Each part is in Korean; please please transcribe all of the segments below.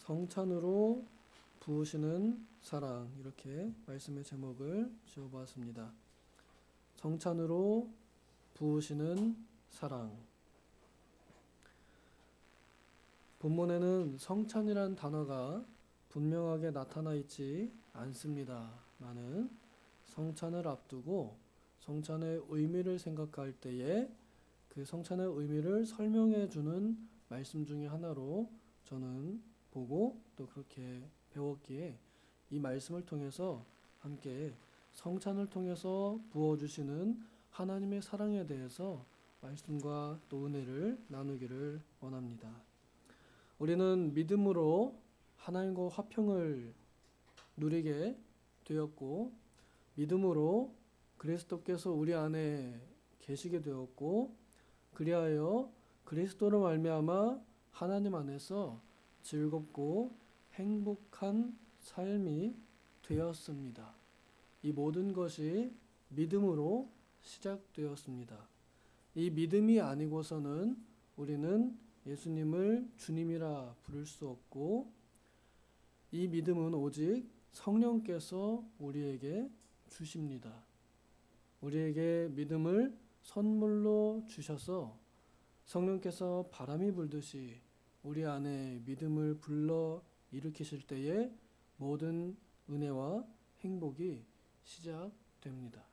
성찬으로 부으시는 사랑, 이렇게 말씀의 제목을 지어보았습니다. 성찬으로 부으시는 사랑. 본문에는 성찬이란 단어가 분명하게 나타나 있지 않습니다만은 성찬을 앞두고 성찬의 의미를 생각할 때에 그 성찬의 의미를 설명해 주는 말씀 중에 하나로 저는 보고 또 그렇게 배웠기에 이 말씀을 통해서 함께 성찬을 통해서 부어주시는 하나님의 사랑에 대해서 말씀과 또 은혜를 나누기를 원합니다. 우리는 믿음으로 하나님과 화평을 누리게 되었고, 믿음으로 그리스도께서 우리 안에 계시게 되었고, 그리하여 그리스도로 말미암아 하나님 안에서 즐겁고 행복한 삶이 되었습니다. 이 모든 것이 믿음으로 시작되었습니다. 이 믿음이 아니고서는 우리는 예수님을 주님이라 부를 수 없고, 이 믿음은 오직 성령께서 우리에게 주십니다. 우리에게 믿음을 선물로 주셔서 성령께서 바람이 불듯이 우리 안에 믿음을 불러 일으키실 때에 모든 은혜와 행복이 시작됩니다.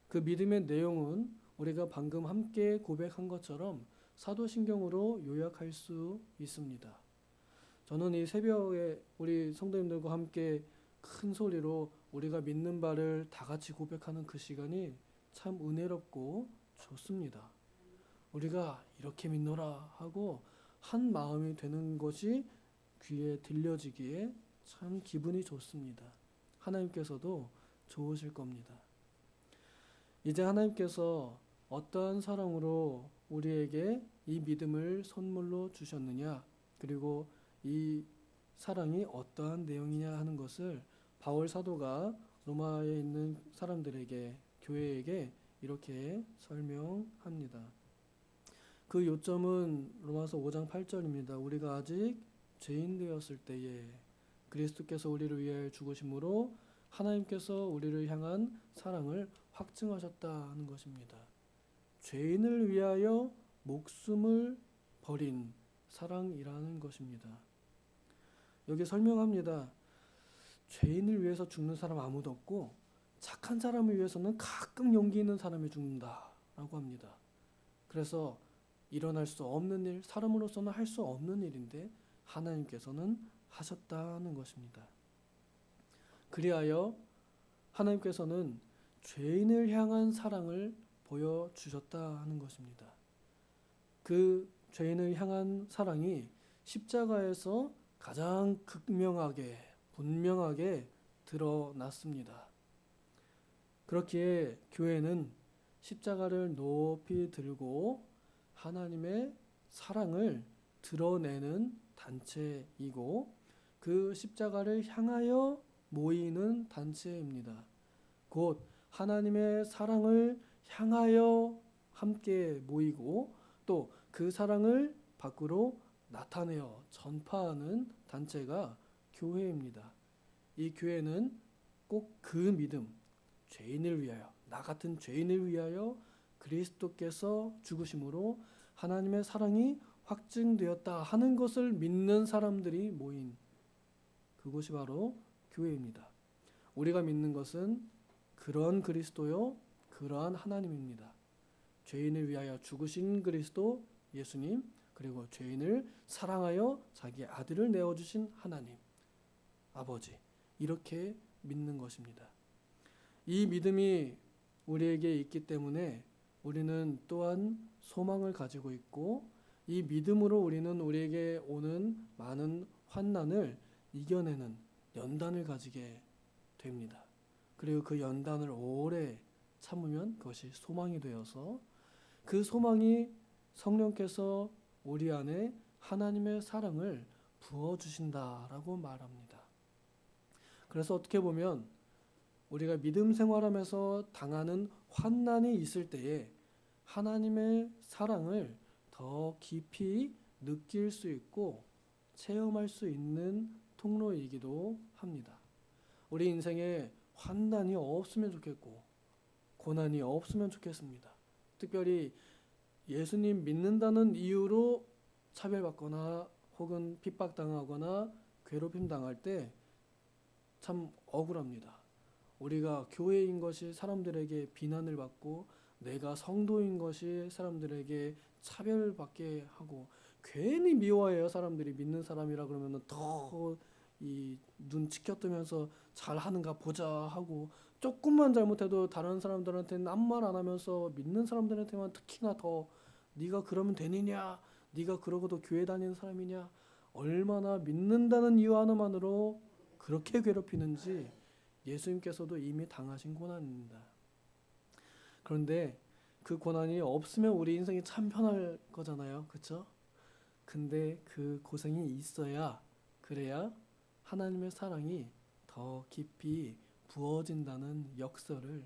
그 믿음의 내용은 우리가 방금 함께 고백한 것처럼 사도신경으로 요약할 수 있습니다. 저는 이 새벽에 우리 성도님들과 함께 큰 소리로 우리가 믿는 바를 다 같이 고백하는 그 시간이 참 은혜롭고 좋습니다. 우리가 이렇게 믿노라 하고 한 마음이 되는 것이 귀에 들려지기에 참 기분이 좋습니다. 하나님께서도 좋으실 겁니다. 이제 하나님께서 어떠한 사랑으로 우리에게 이 믿음을 선물로 주셨느냐, 그리고 이 사랑이 어떠한 내용이냐 하는 것을 바울 사도가 로마에 있는 사람들에게, 교회에게 이렇게 설명합니다. 그 요점은 로마서 5장 8절입니다. 우리가 아직 죄인 되었을 때에 그리스도께서 우리를 위하여 죽으심으로 하나님께서 우리를 향한 사랑을 확증하셨다는 것입니다. 죄인을 위하여 목숨을 버린 사랑이라는 것입니다. 여기 설명합니다. 죄인을 위해서 죽는 사람 아무도 없고 착한 사람을 위해서는 가끔 용기 있는 사람이 죽는다라고 합니다. 그래서 일어날 수 없는 일, 사람으로서는 할 수 없는 일인데 하나님께서는 하셨다는 것입니다. 그리하여 하나님께서는 죄인을 향한 사랑을 보여주셨다 하는 것입니다. 그 죄인을 향한 사랑이 십자가에서 가장 극명하게, 분명하게 드러났습니다. 그렇기에 교회는 십자가를 높이 들고 하나님의 사랑을 드러내는 단체이고 그 십자가를 향하여 모이는 단체입니다. 곧 하나님의 사랑을 향하여 함께 모이고 또 그 사랑을 밖으로 나타내어 전파하는 단체가 교회입니다. 이 교회는 꼭 그 믿음, 죄인을 위하여, 나 같은 죄인을 위하여 그리스도께서 죽으심으로 하나님의 사랑이 확증되었다 하는 것을 믿는 사람들이 모인 그곳이 바로 교회입니다. 우리가 믿는 것은 그런 그리스도요, 그러한 하나님입니다. 죄인을 위하여 죽으신 그리스도 예수님, 그리고 죄인을 사랑하여 자기 아들을 내어주신 하나님, 아버지, 이렇게 믿는 것입니다. 이 믿음이 우리에게 있기 때문에 우리는 또한 소망을 가지고 있고 이 믿음으로 우리는 우리에게 오는 많은 환난을 이겨내는 연단을 가지게 됩니다. 그리고 그 연단을 오래 참으면 그것이 소망이 되어서 그 소망이 성령께서 우리 안에 하나님의 사랑을 부어주신다라고 말합니다. 그래서 어떻게 보면 우리가 믿음 생활하면서 당하는 환난이 있을 때에 하나님의 사랑을 더 깊이 느낄 수 있고 체험할 수 있는 통로이기도 합니다. 우리 인생에 환난이 없으면 좋겠고 고난이 없으면 좋겠습니다. 특별히 예수님 믿는다는 이유로 차별받거나 혹은 핍박당하거나 괴롭힘 당할 때 참 억울합니다. 우리가 교회인 것이 사람들에게 비난을 받고 내가 성도인 것이 사람들에게 차별받게 하고 괜히 미워해요. 사람들이 믿는 사람이라 그러면 더 이 눈 치켜뜨면서 잘하는가 보자 하고 조금만 잘못해도 다른 사람들한테는 아무 말 안 하면서 믿는 사람들한테만 특히나 더 네가 그러면 되느냐, 네가 그러고도 교회 다니는 사람이냐, 얼마나 믿는다는 이유 하나만으로 그렇게 괴롭히는지 예수님께서도 이미 당하신 고난입니다. 그런데 그 고난이 없으면 우리 인생이 참 편할 거잖아요. 그렇죠? 근데 그 고생이 있어야 그래야 하나님의 사랑이 더 깊이 부어진다는 역설을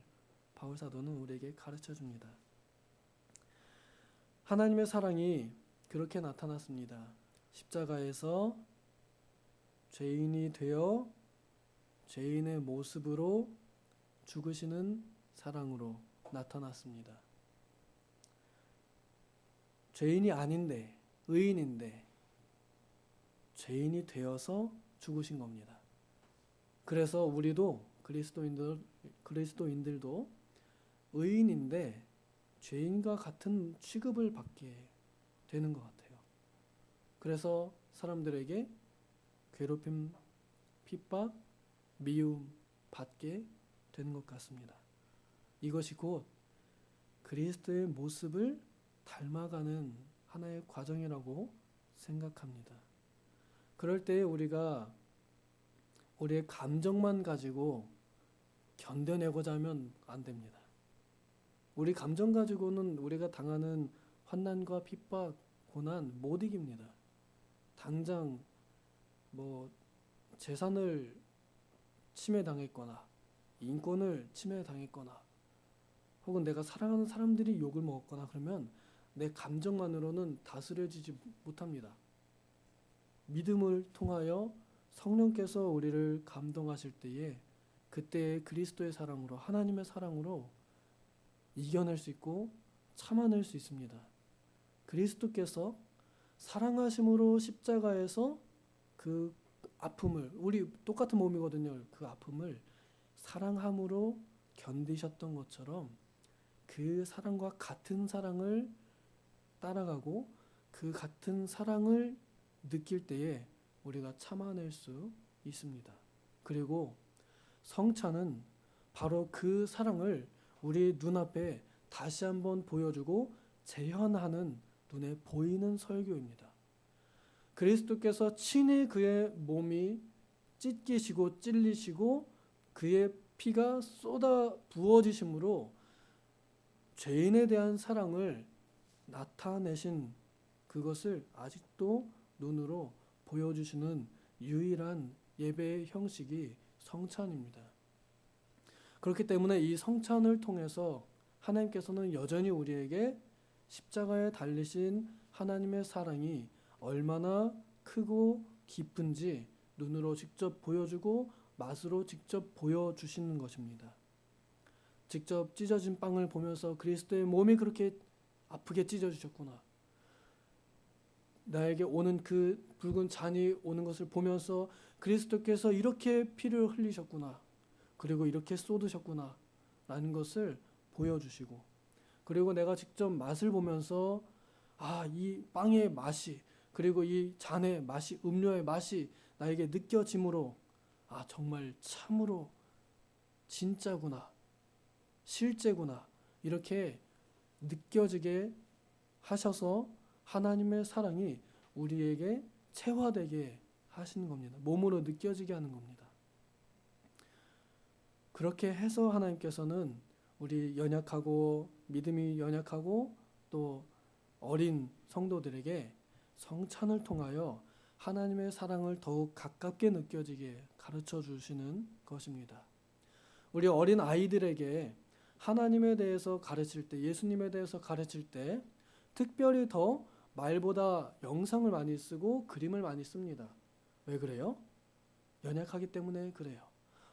바울 사도는 우리에게 가르쳐 줍니다. 하나님의 사랑이 그렇게 나타났습니다. 십자가에서 죄인이 되어 죄인의 모습으로 죽으시는 사랑으로 나타났습니다. 죄인이 아닌데 의인인데 죄인이 되어서 죽으신 겁니다. 그래서 우리도 그리스도인들도 의인인데 죄인과 같은 취급을 받게 되는 것 같아요. 그래서 사람들에게 괴롭힘, 핍박, 미움 받게 되는 것 같습니다. 이것이 곧 그리스도의 모습을 닮아가는 하나의 과정이라고 생각합니다. 그럴 때 우리가 우리의 감정만 가지고 견뎌내고자 하면 안 됩니다. 우리 감정 가지고는 우리가 당하는 환난과 핍박, 고난 못 이깁니다. 당장 재산을 침해당했거나 인권을 침해당했거나 혹은 내가 사랑하는 사람들이 욕을 먹었거나 그러면 내 감정만으로는 다스려지지 못합니다. 믿음을 통하여 성령께서 우리를 감동하실 때에 그때 그리스도의 사랑으로 하나님의 사랑으로 이겨낼 수 있고 참아낼 수 있습니다. 그리스도께서 사랑하심으로 십자가에서 그 아픔을 우리 똑같은 몸이거든요. 그 아픔을 사랑함으로 견디셨던 것처럼 그 사랑과 같은 사랑을 따라가고 그 같은 사랑을 느낄 때에 우리가 참아낼 수 있습니다. 그리고 성찬은 바로 그 사랑을 우리 눈앞에 다시 한번 보여주고 재현하는 눈에 보이는 설교입니다. 그리스도께서 친히 그의 몸이 찢기시고 찔리시고 그의 피가 쏟아 부어지심으로 죄인에 대한 사랑을 나타내신 그것을 아직도 눈으로 보여주시는 유일한 예배의 형식이 성찬입니다. 그렇기 때문에 이 성찬을 통해서 하나님께서는 여전히 우리에게 십자가에 달리신 하나님의 사랑이 얼마나 크고 깊은지 눈으로 직접 보여주고 맛으로 직접 보여주시는 것입니다. 직접 찢어진 빵을 보면서 그리스도의 몸이 그렇게 아프게 찢어지셨구나. 나에게 오는 그 붉은 잔이 오는 것을 보면서 그리스도께서 이렇게 피를 흘리셨구나. 그리고 이렇게 쏟으셨구나. 라는 것을 보여주시고 그리고 내가 직접 맛을 보면서 이 빵의 맛이 그리고 이 잔의 맛이 음료의 맛이 나에게 느껴지므로 정말 참으로 진짜구나. 실제구나. 이렇게 느껴지게 하셔서 하나님의 사랑이 우리에게 체화되게 하시는 겁니다. 몸으로 느껴지게 하는 겁니다. 그렇게 해서 하나님께서는 우리 연약하고 믿음이 연약하고 또 어린 성도들에게 성찬을 통하여 하나님의 사랑을 더욱 가깝게 느껴지게 가르쳐 주시는 것입니다. 우리 어린 아이들에게 하나님에 대해서 가르칠 때, 예수님에 대해서 가르칠 때 특별히 더 말보다 영상을 많이 쓰고 그림을 많이 씁니다. 왜 그래요? 연약하기 때문에 그래요.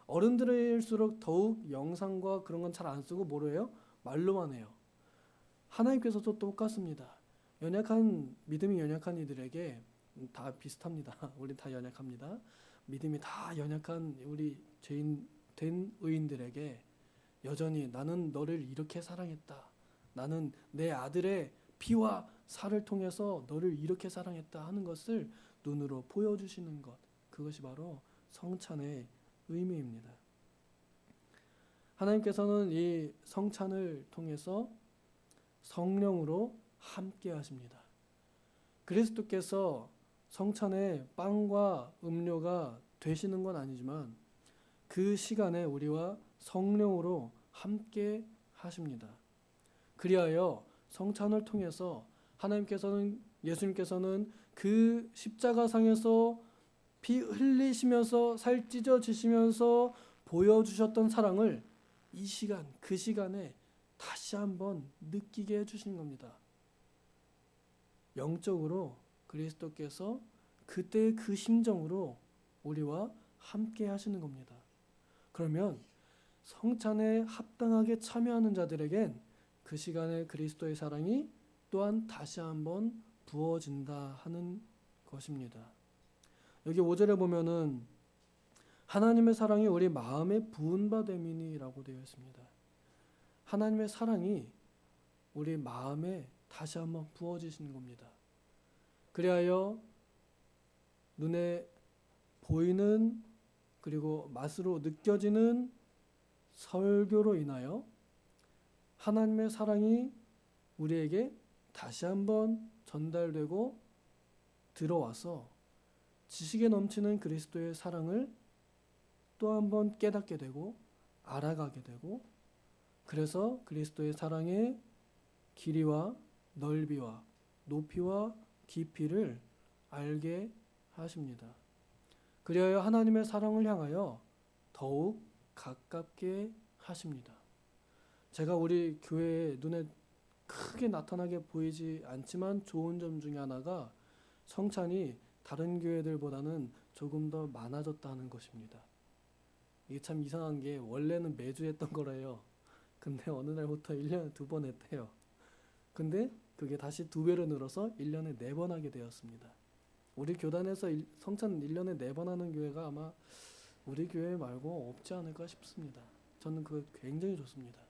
어른들일수록 더욱 영상과 그런 건 잘 안 쓰고 뭐로 해요? 말로만 해요. 하나님께서도 똑같습니다. 믿음이 연약한 이들에게 다 비슷합니다. 우리 다 연약합니다. 믿음이 다 연약한 우리 죄인 된 의인들에게 여전히 나는 너를 이렇게 사랑했다. 나는 내 아들의 피와 살을 통해서 너를 이렇게 사랑했다 하는 것을 눈으로 보여주시는 것. 그것이 바로 성찬의 의미입니다. 하나님께서는 이 성찬을 통해서 성령으로 함께 하십니다. 그리스도께서 성찬의 빵과 음료가 되시는 건 아니지만 그 시간에 우리와 성령으로 함께 하십니다. 그리하여 성찬을 통해서 예수님께서는 그 십자가상에서 피 흘리시면서 살 찢어지시면서 보여주셨던 사랑을 그 시간에 다시 한번 느끼게 해주신 겁니다. 영적으로 그리스도께서 그때 그 심정으로 우리와 함께 하시는 겁니다. 그러면 성찬에 합당하게 참여하는 자들에겐 그 시간에 그리스도의 사랑이 또한 다시 한번 부어진다 하는 것입니다. 여기 5절에 보면은 하나님의 사랑이 우리 마음에 부은 바 됨이니라고 되어 있습니다. 하나님의 사랑이 우리 마음에 다시 한번 부어지시는 겁니다. 그리하여 눈에 보이는 그리고 맛으로 느껴지는 설교로 인하여 하나님의 사랑이 우리에게 다시 한번 전달되고 들어와서 지식에 넘치는 그리스도의 사랑을 또 한번 깨닫게 되고 알아가게 되고 그래서 그리스도의 사랑의 길이와 넓이와 높이와 깊이를 알게 하십니다. 그리하여 하나님의 사랑을 향하여 더욱 가깝게 하십니다. 제가 우리 교회에 눈에 크게 나타나게 보이지 않지만 좋은 점 중에 하나가 성찬이 다른 교회들보다는 조금 더 많아졌다는 것입니다. 이게 참 이상한 게 원래는 매주 했던 거래요. 근데 어느 날부터 1년에 2번 했대요. 근데 그게 다시 2배로 늘어서 1년에 4번 하게 되었습니다. 우리 교단에서 성찬 1년에 4번 하는 교회가 아마 우리 교회 말고 없지 않을까 싶습니다. 저는 그거 굉장히 좋습니다.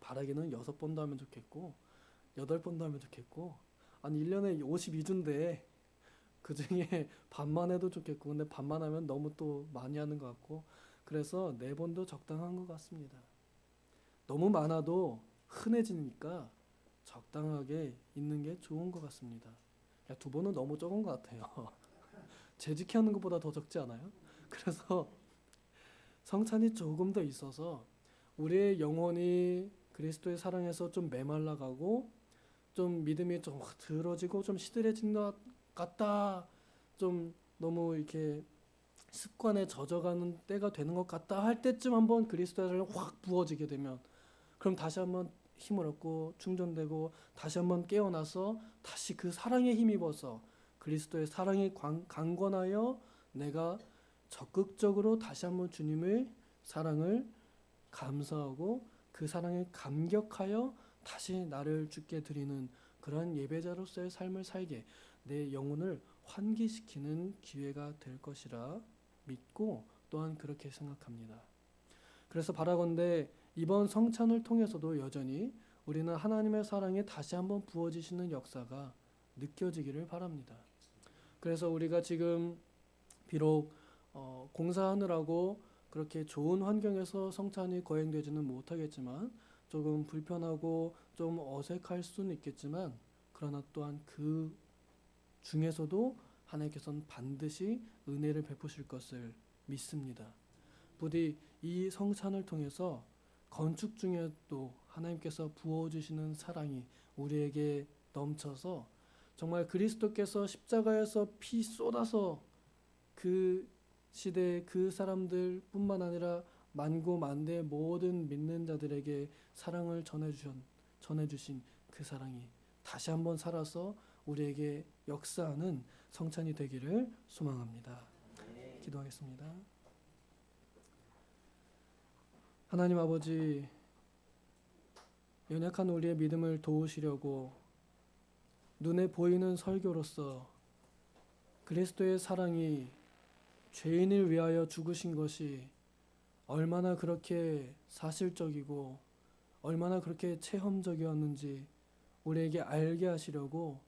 바라기는 6번도 하면 좋겠고 8번도 하면 좋겠고 아니 1년에 52주인데 그 중에 반만 해도 좋겠고 근데 반만 하면 너무 또 많이 하는 것 같고 그래서 4번도 적당한 것 같습니다. 너무 많아도 흔해지니까 적당하게 있는 게 좋은 것 같습니다. 2번은 너무 적은 것 같아요. 재직해 하는 것보다 더 적지 않아요? 그래서 성찬이 조금 더 있어서 우리의 영혼이 그리스도의 사랑에서 좀 메말라가고 좀 믿음이 좀 들어지고 좀 시들해진 것 같다. 좀 너무 이렇게 습관에 젖어가는 때가 되는 것 같다 할 때쯤 한번 그리스도의 사랑이 확 부어지게 되면 그럼 다시 한번 힘을 얻고 충전되고 다시 한번 깨어나서 다시 그 사랑에 힘입어서 그리스도의 사랑에 강권하여 내가 적극적으로 다시 한번 주님의 사랑을 감사하고 그 사랑에 감격하여 다시 나를 주께 드리는 그러한 예배자로서의 삶을 살게 내 영혼을 환기시키는 기회가 될 것이라 믿고 또한 그렇게 생각합니다. 그래서 바라건대 이번 성찬을 통해서도 여전히 우리는 하나님의 사랑에 다시 한번 부어지시는 역사가 느껴지기를 바랍니다. 그래서 우리가 지금 비록 공사하느라고 그렇게 좋은 환경에서 성찬이 거행되지는 못하겠지만 조금 불편하고 좀 어색할 수는 있겠지만 그러나 또한 그 중에서도 하나님께서는 반드시 은혜를 베푸실 것을 믿습니다. 부디 이 성찬을 통해서 건축 중에도 하나님께서 부어주시는 사랑이 우리에게 넘쳐서 정말 그리스도께서 십자가에서 피 쏟아서 그 시대의 그 사람들 뿐만 아니라 만고만대의 모든 믿는 자들에게 사랑을 전해주신 그 사랑이 다시 한번 살아서 우리에게 역사하는 성찬이 되기를 소망합니다. 기도하겠습니다. 하나님 아버지, 연약한 우리의 믿음을 도우시려고 눈에 보이는 설교로서 그리스도의 사랑이 죄인을 위하여 죽으신 것이 얼마나 그렇게 사실적이고 얼마나 그렇게 체험적이었는지 우리에게 알게 하시려고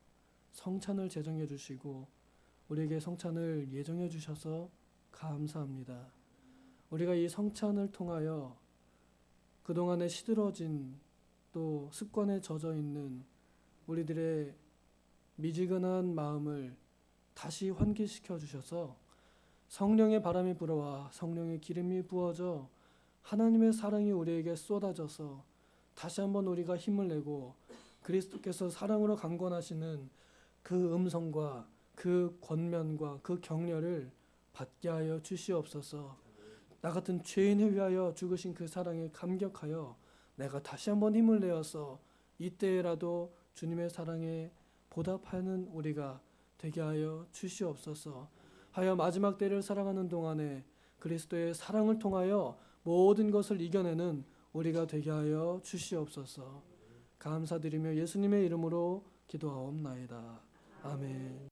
성찬을 제정해 주시고 우리에게 성찬을 예정해 주셔서 감사합니다. 우리가 이 성찬을 통하여 그동안에 시들어진 또 습관에 젖어 있는 우리들의 미지근한 마음을 다시 환기시켜 주셔서 성령의 바람이 불어와 성령의 기름이 부어져 하나님의 사랑이 우리에게 쏟아져서 다시 한번 우리가 힘을 내고 그리스도께서 사랑으로 강권하시는 그 음성과 그 권면과 그 격려를 받게 하여 주시옵소서. 나 같은 죄인을 위하여 죽으신 그 사랑에 감격하여 내가 다시 한번 힘을 내어서 이때라도 주님의 사랑에 보답하는 우리가 되게 하여 주시옵소서. 하여 마지막 때를 살아가는 동안에 그리스도의 사랑을 통하여 모든 것을 이겨내는 우리가 되게 하여 주시옵소서. 감사드리며 예수님의 이름으로 기도하옵나이다. 아멘.